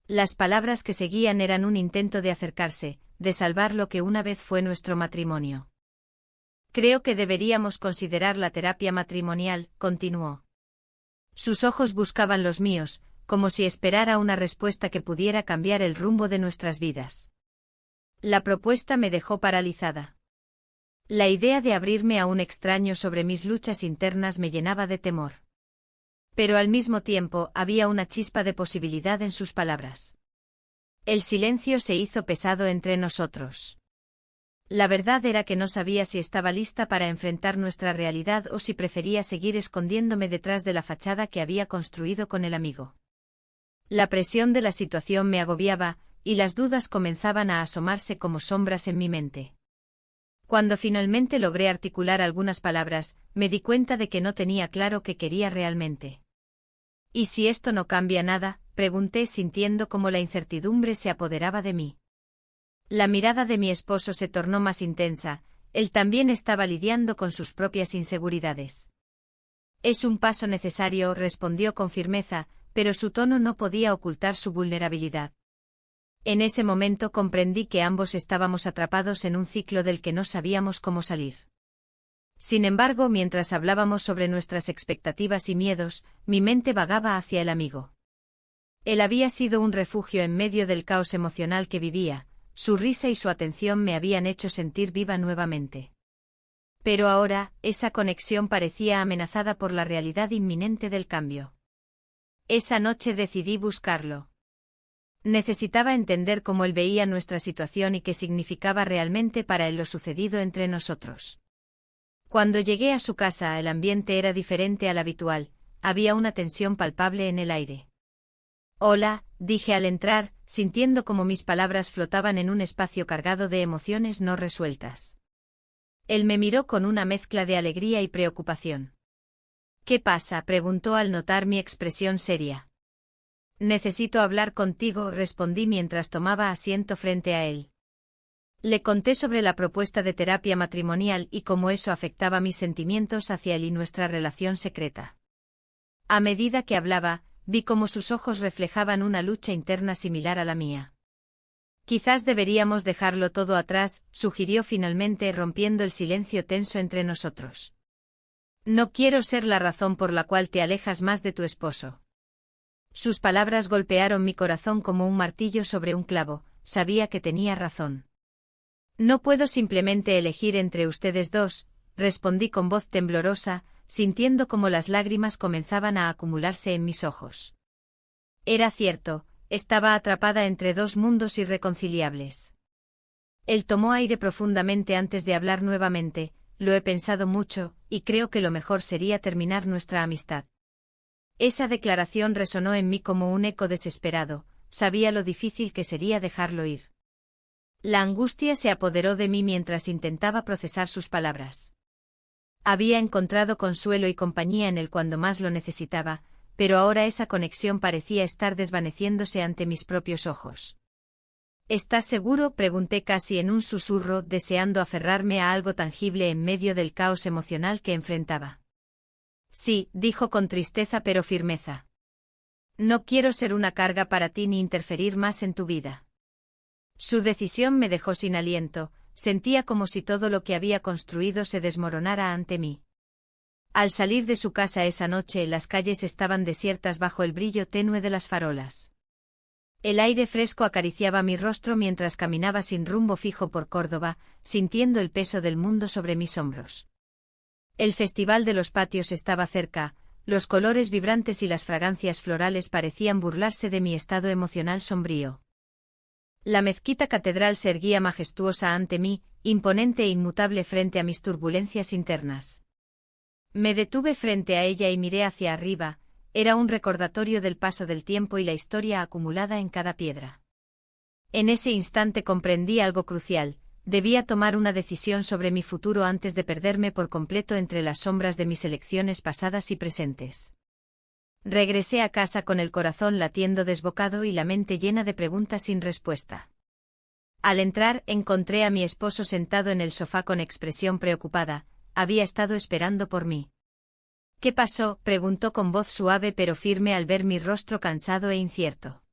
Las palabras que seguían eran un intento de acercarse, de salvar lo que una vez fue nuestro matrimonio. Creo que deberíamos considerar la terapia matrimonial, continuó. Sus ojos buscaban los míos, como si esperara una respuesta que pudiera cambiar el rumbo de nuestras vidas. La propuesta me dejó paralizada. La idea de abrirme a un extraño sobre mis luchas internas me llenaba de temor. Pero al mismo tiempo había una chispa de posibilidad en sus palabras. El silencio se hizo pesado entre nosotros. La verdad era que no sabía si estaba lista para enfrentar nuestra realidad o si prefería seguir escondiéndome detrás de la fachada que había construido con el amigo. La presión de la situación me agobiaba, y las dudas comenzaban a asomarse como sombras en mi mente. Cuando finalmente logré articular algunas palabras, me di cuenta de que no tenía claro qué quería realmente. ¿Y si esto no cambia nada?, pregunté sintiendo cómo la incertidumbre se apoderaba de mí. La mirada de mi esposo se tornó más intensa. Él también estaba lidiando con sus propias inseguridades. Es un paso necesario, respondió con firmeza, pero su tono no podía ocultar su vulnerabilidad. En ese momento comprendí que ambos estábamos atrapados en un ciclo del que no sabíamos cómo salir. Sin embargo, mientras hablábamos sobre nuestras expectativas y miedos, mi mente vagaba hacia el amigo. Él había sido un refugio en medio del caos emocional que vivía. Su risa y su atención me habían hecho sentir viva nuevamente. Pero ahora, esa conexión parecía amenazada por la realidad inminente del cambio. Esa noche decidí buscarlo. Necesitaba entender cómo él veía nuestra situación y qué significaba realmente para él lo sucedido entre nosotros. Cuando llegué a su casa, el ambiente era diferente al habitual. Había una tensión palpable en el aire. Hola, dije al entrar, sintiendo como mis palabras flotaban en un espacio cargado de emociones no resueltas. Él me miró con una mezcla de alegría y preocupación. ¿Qué pasa?, preguntó al notar mi expresión seria. Necesito hablar contigo, respondí mientras tomaba asiento frente a él. Le conté sobre la propuesta de terapia matrimonial y cómo eso afectaba mis sentimientos hacia él y nuestra relación secreta. A medida que hablaba, vi cómo sus ojos reflejaban una lucha interna similar a la mía. Quizás deberíamos dejarlo todo atrás, sugirió finalmente, rompiendo el silencio tenso entre nosotros. No quiero ser la razón por la cual te alejas más de tu esposo. Sus palabras golpearon mi corazón como un martillo sobre un clavo. sabía que tenía razón. No puedo simplemente elegir entre ustedes dos, respondí con voz temblorosa, sintiendo como las lágrimas comenzaban a acumularse en mis ojos. Era cierto, estaba atrapada entre dos mundos irreconciliables. Él tomó aire profundamente antes de hablar nuevamente. Lo he pensado mucho, y creo que lo mejor sería terminar nuestra amistad. Esa declaración resonó en mí como un eco desesperado, sabía lo difícil que sería dejarlo ir. La angustia se apoderó de mí mientras intentaba procesar sus palabras. Había encontrado consuelo y compañía en él cuando más lo necesitaba, pero ahora esa conexión parecía estar desvaneciéndose ante mis propios ojos. ¿Estás seguro?, pregunté casi en un susurro, deseando aferrarme a algo tangible en medio del caos emocional que enfrentaba. Sí, dijo con tristeza pero firmeza. No quiero ser una carga para ti ni interferir más en tu vida. Su decisión me dejó sin aliento, sentía como si todo lo que había construido se desmoronara ante mí. Al salir de su casa esa noche, las calles estaban desiertas bajo el brillo tenue de las farolas. El aire fresco acariciaba mi rostro mientras caminaba sin rumbo fijo por Córdoba, sintiendo el peso del mundo sobre mis hombros. El Festival de los Patios estaba cerca, los colores vibrantes y las fragancias florales parecían burlarse de mi estado emocional sombrío. La mezquita catedral se erguía majestuosa ante mí, imponente e inmutable frente a mis turbulencias internas. Me detuve frente a ella y miré hacia arriba. Era un recordatorio del paso del tiempo y la historia acumulada en cada piedra. En ese instante comprendí algo crucial: debía tomar una decisión sobre mi futuro antes de perderme por completo entre las sombras de mis elecciones pasadas y presentes. Regresé a casa con el corazón latiendo desbocado y la mente llena de preguntas sin respuesta. Al entrar, encontré a mi esposo sentado en el sofá con expresión preocupada. Había estado esperando por mí. ¿Qué pasó?, preguntó con voz suave pero firme al ver mi rostro cansado e incierto.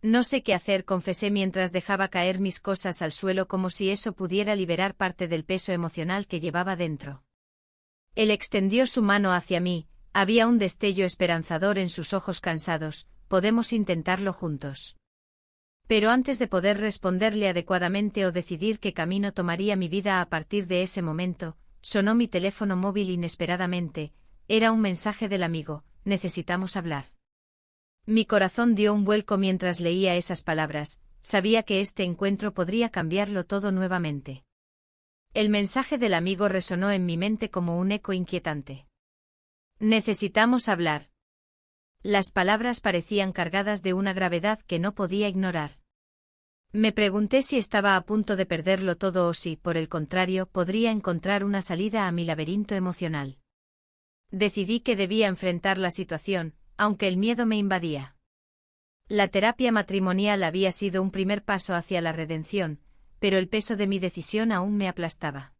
No sé qué hacer, confesé mientras dejaba caer mis cosas al suelo como si eso pudiera liberar parte del peso emocional que llevaba dentro. Él extendió su mano hacia mí, había un destello esperanzador en sus ojos cansados. Podemos intentarlo juntos. Pero antes de poder responderle adecuadamente o decidir qué camino tomaría mi vida a partir de ese momento, sonó mi teléfono móvil inesperadamente. Era un mensaje del amigo: necesitamos hablar. Mi corazón dio un vuelco mientras leía esas palabras, sabía que este encuentro podría cambiarlo todo nuevamente. El mensaje del amigo resonó en mi mente como un eco inquietante. Necesitamos hablar. Las palabras parecían cargadas de una gravedad que no podía ignorar. Me pregunté si estaba a punto de perderlo todo o si, por el contrario, podría encontrar una salida a mi laberinto emocional. Decidí que debía enfrentar la situación, aunque el miedo me invadía. La terapia matrimonial había sido un primer paso hacia la redención, pero el peso de mi decisión aún me aplastaba.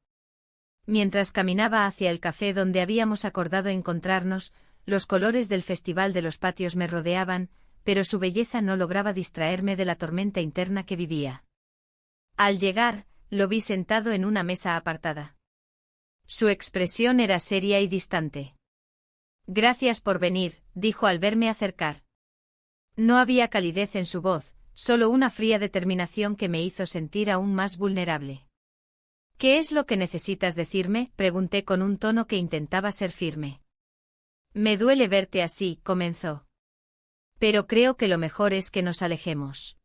Mientras caminaba hacia el café donde habíamos acordado encontrarnos, los colores del Festival de los Patios me rodeaban, pero su belleza no lograba distraerme de la tormenta interna que vivía. Al llegar, lo vi sentado en una mesa apartada. Su expresión era seria y distante. Gracias por venir, dijo al verme acercar. No había calidez en su voz, solo una fría determinación que me hizo sentir aún más vulnerable. ¿Qué es lo que necesitas decirme?, pregunté con un tono que intentaba ser firme. Me duele verte así, comenzó. Pero creo que lo mejor es que nos alejemos.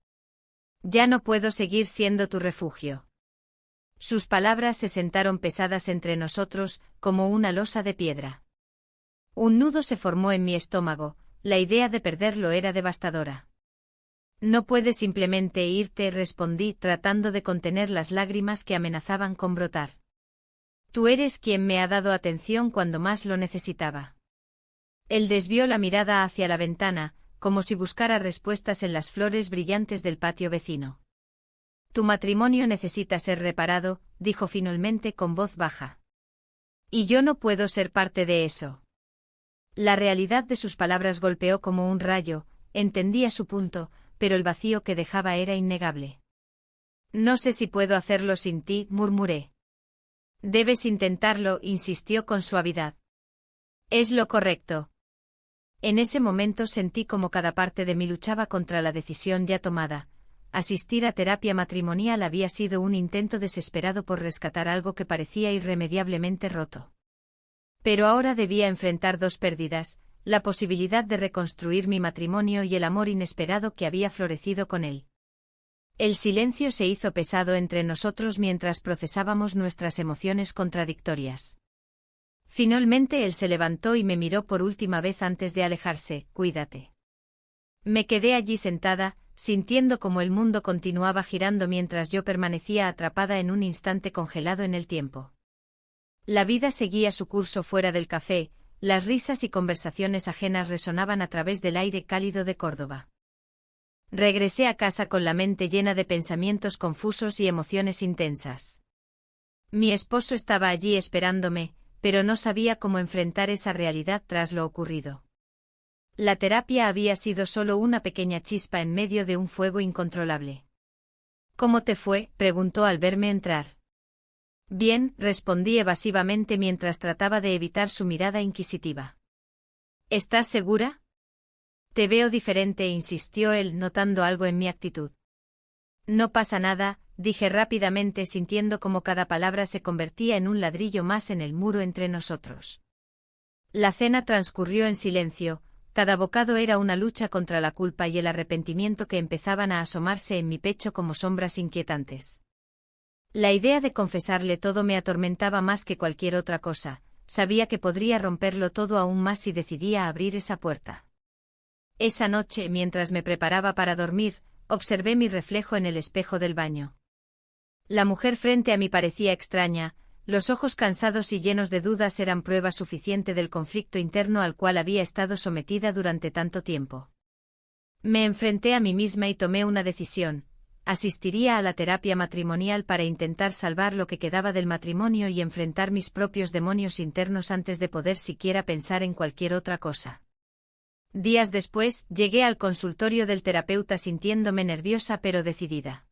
Ya no puedo seguir siendo tu refugio. Sus palabras se sentaron pesadas entre nosotros, como una losa de piedra. Un nudo se formó en mi estómago, la idea de perderlo era devastadora. No puedes simplemente irte, respondí, tratando de contener las lágrimas que amenazaban con brotar. Tú eres quien me ha dado atención cuando más lo necesitaba. Él desvió la mirada hacia la ventana, como si buscara respuestas en las flores brillantes del patio vecino. Tu matrimonio necesita ser reparado, dijo finalmente con voz baja. Y yo no puedo ser parte de eso. La realidad de sus palabras golpeó como un rayo. Entendía su punto, pero el vacío que dejaba era innegable. No sé si puedo hacerlo sin ti, murmuré. Debes intentarlo, insistió con suavidad. Es lo correcto. En ese momento sentí como cada parte de mí luchaba contra la decisión ya tomada. asistir a terapia matrimonial había sido un intento desesperado por rescatar algo que parecía irremediablemente roto. Pero ahora debía enfrentar dos pérdidas, la posibilidad de reconstruir mi matrimonio y el amor inesperado que había florecido con él. El silencio se hizo pesado entre nosotros mientras procesábamos nuestras emociones contradictorias. Finalmente él se levantó y me miró por última vez antes de alejarse. «Cuídate». Me quedé allí sentada, sintiendo como el mundo continuaba girando mientras yo permanecía atrapada en un instante congelado en el tiempo. La vida seguía su curso fuera del café, las risas y conversaciones ajenas resonaban a través del aire cálido de Córdoba. Regresé a casa con la mente llena de pensamientos confusos y emociones intensas. Mi esposo estaba allí esperándome, pero no sabía cómo enfrentar esa realidad tras lo ocurrido. La terapia había sido solo una pequeña chispa en medio de un fuego incontrolable. «¿Cómo te fue?», preguntó al verme entrar. «Bien», respondí evasivamente mientras trataba de evitar su mirada inquisitiva. «¿Estás segura?» «Te veo diferente», insistió él, notando algo en mi actitud. «No pasa nada», dije rápidamente, sintiendo como cada palabra se convertía en un ladrillo más en el muro entre nosotros. La cena transcurrió en silencio, cada bocado era una lucha contra la culpa y el arrepentimiento que empezaban a asomarse en mi pecho como sombras inquietantes. La idea de confesarle todo me atormentaba más que cualquier otra cosa, sabía que podría romperlo todo aún más si decidía abrir esa puerta. Esa noche, mientras me preparaba para dormir, observé mi reflejo en el espejo del baño. La mujer frente a mí parecía extraña, los ojos cansados y llenos de dudas eran prueba suficiente del conflicto interno al cual había estado sometida durante tanto tiempo. Me enfrenté a mí misma y tomé una decisión: asistiría a la terapia matrimonial para intentar salvar lo que quedaba del matrimonio y enfrentar mis propios demonios internos antes de poder siquiera pensar en cualquier otra cosa. Días después, llegué al consultorio del terapeuta sintiéndome nerviosa pero decidida.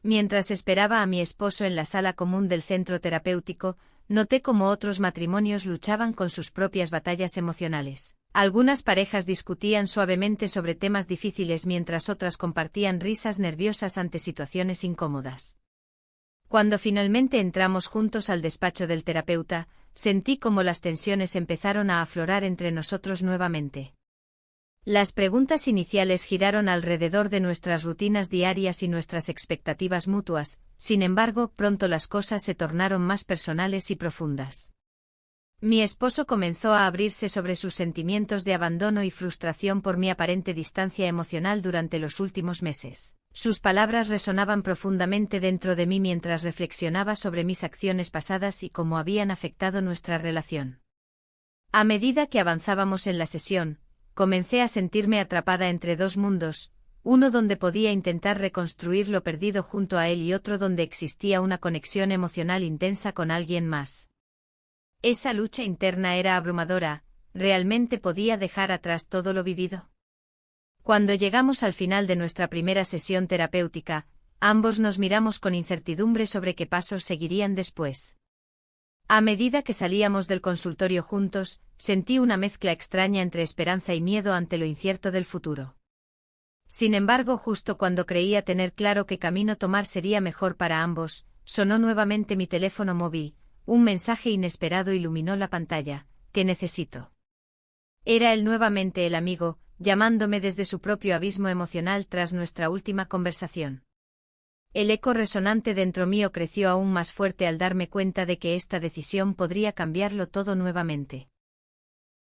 Mientras esperaba a mi esposo en la sala común del centro terapéutico, noté cómo otros matrimonios luchaban con sus propias batallas emocionales. Algunas parejas discutían suavemente sobre temas difíciles mientras otras compartían risas nerviosas ante situaciones incómodas. Cuando finalmente entramos juntos al despacho del terapeuta, sentí como las tensiones empezaron a aflorar entre nosotros nuevamente. Las preguntas iniciales giraron alrededor de nuestras rutinas diarias y nuestras expectativas mutuas, sin embargo, pronto las cosas se tornaron más personales y profundas. Mi esposo comenzó a abrirse sobre sus sentimientos de abandono y frustración por mi aparente distancia emocional durante los últimos meses. Sus palabras resonaban profundamente dentro de mí mientras reflexionaba sobre mis acciones pasadas y cómo habían afectado nuestra relación. A medida que avanzábamos en la sesión, comencé a sentirme atrapada entre dos mundos, uno donde podía intentar reconstruir lo perdido junto a él y otro donde existía una conexión emocional intensa con alguien más. Esa lucha interna era abrumadora. ¿Realmente podía dejar atrás todo lo vivido? Cuando llegamos al final de nuestra primera sesión terapéutica, ambos nos miramos con incertidumbre sobre qué pasos seguirían después. A medida que salíamos del consultorio juntos, sentí una mezcla extraña entre esperanza y miedo ante lo incierto del futuro. Sin embargo, justo cuando creía tener claro qué camino tomar sería mejor para ambos, sonó nuevamente mi teléfono móvil. Un mensaje inesperado iluminó la pantalla. «¿Qué necesito?». Era él nuevamente, el amigo, llamándome desde su propio abismo emocional tras nuestra última conversación. El eco resonante dentro mío creció aún más fuerte al darme cuenta de que esta decisión podría cambiarlo todo nuevamente.